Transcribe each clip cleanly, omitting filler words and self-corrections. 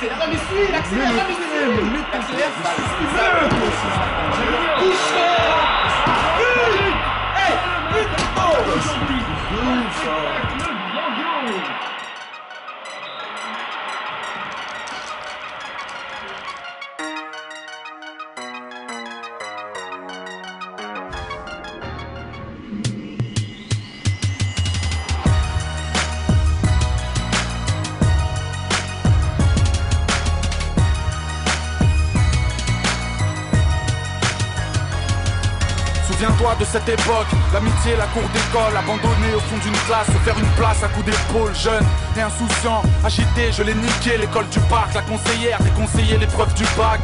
accélère. Non mais suis, il accélère, non mais suis. Il accélère, Souviens-toi de cette époque, l'amitié, la cour d'école, abandonné au fond d'une classe, se faire une place à coups d'épaule, jeune et insouciant, agité, je l'ai niqué, l'école du parc, la conseillère, déconseillé l'épreuve du bac.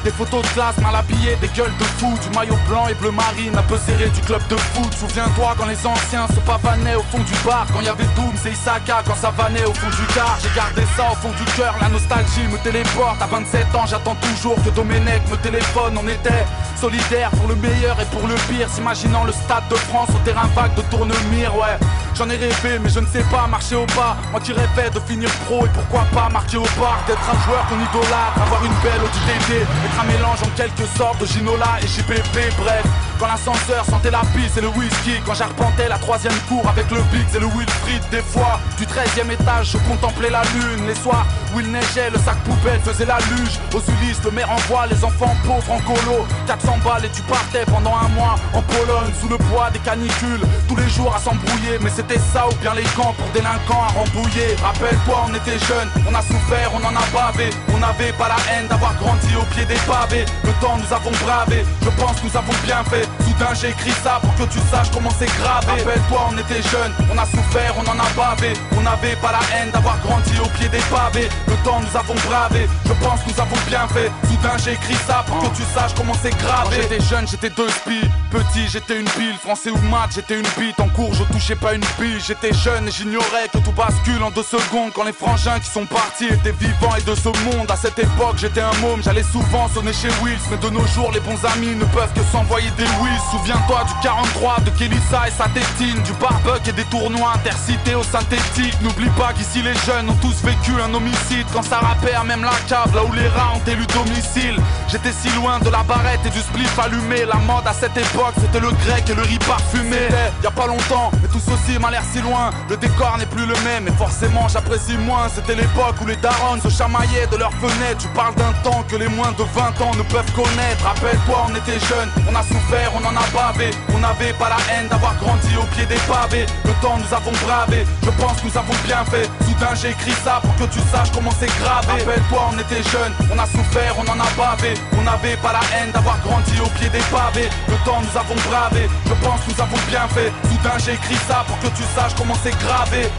Des photos de classe mal habillées, des gueules de fou, du maillot blanc et bleu marine, un peu serré du club de foot. Souviens-toi quand les anciens se pavanaient au fond du bar, quand y avait Doom, c'est Isaka, quand ça vannait au fond du car. J'ai gardé ça au fond du cœur, la nostalgie me téléporte. À 27 ans, j'attends toujours que Domenech me téléphone. On était solidaires pour le meilleur et pour le pire, s'imaginant le stade de France au terrain vague de Tournemire, ouais. J'en ai rêvé mais je ne sais pas marcher au pas. Moi qui rêvais de finir pro et pourquoi pas marquer au bar, d'être un joueur qu'on idolâtre, avoir une belle ODD, être un mélange en quelque sorte de Ginola et JPP, bref. Quand l'ascenseur sentait la pisse et le whisky, quand j'arpentais la 3ème cour avec le Biggs et le Wilfried. Des fois, du 13ème étage, je contemplais la lune. Les soirs où il neigeait, le sac poubelle faisait la luge. Aux Ulysses, le maire envoie les enfants pauvres en colo. 400 balles et tu partais pendant un mois en Pologne, sous le poids des canicules, tous les jours à s'embrouiller. Mais c'était ça ou bien les camps pour délinquants à rembouiller. Rappelle-toi, on était jeunes, on a souffert, on en a bavé. On n'avait pas la haine d'avoir grandi au pied des pavés. Le temps nous avons bravé, je pense nous avons bien fait. Soudain j'ai écrit ça pour que tu saches comment c'est grave. Rappelle-toi, on était jeunes, on a souffert, on en a bavé. On n'avait pas la haine d'avoir grandi au pied des pavés. Le temps nous avons bravé, je pense nous avons bien fait. Soudain j'ai écrit ça pour que tu saches comment c'est grave. Quand j'étais jeune, j'étais 2 spies. Petit, j'étais une pile. Français ou maths, j'étais une bite. En cours, je touchais pas une bille. J'étais jeune et j'ignorais que tout bascule en 2 secondes. Quand les frangins qui sont partis étaient vivants et de ce monde. À cette époque, j'étais un môme, j'allais souvent sonner chez Wills. Mais de nos jours, les bons amis ne peuvent que s'envoyer des whiz. Souviens-toi du 43, de Kelissa et sa tétine, du barbecue et des tournois intercités au synthétique. N'oublie pas qu'ici les jeunes ont tous vécu un homicide. Quand ça rappait à même la cave, là où les rats ont élu domicile. J'étais si loin de la barrette et du spliff allumé. La mode à cette époque, c'était le grec et le riz parfumé. C'était y a pas longtemps, mais tout ceci m'a l'air si loin. Le décor n'est plus le même et forcément j'apprécie moins. C'était l'époque où les darons se chamaillaient de leurs fenêtres. Tu parles d'un temps que les moins de 20 ans ne peuvent connaître. Rappelle-toi, on était jeunes, on a souffert, on en a bavé. On n'avait pas la haine d'avoir grandi au pied des pavés. Le temps nous avons bravé, je pense nous avons bien fait. Soudain j'ai écrit ça pour que tu saches comment c'est grave. Rappelle-toi, on était jeunes, on a souffert, on en a bavé. On n'avait pas la haine d'avoir grandi au pied des pavés. Le temps nous avons bravé, je pense nous avons bien fait. Soudain j'ai écrit ça pour que tu saches comment c'est gravé.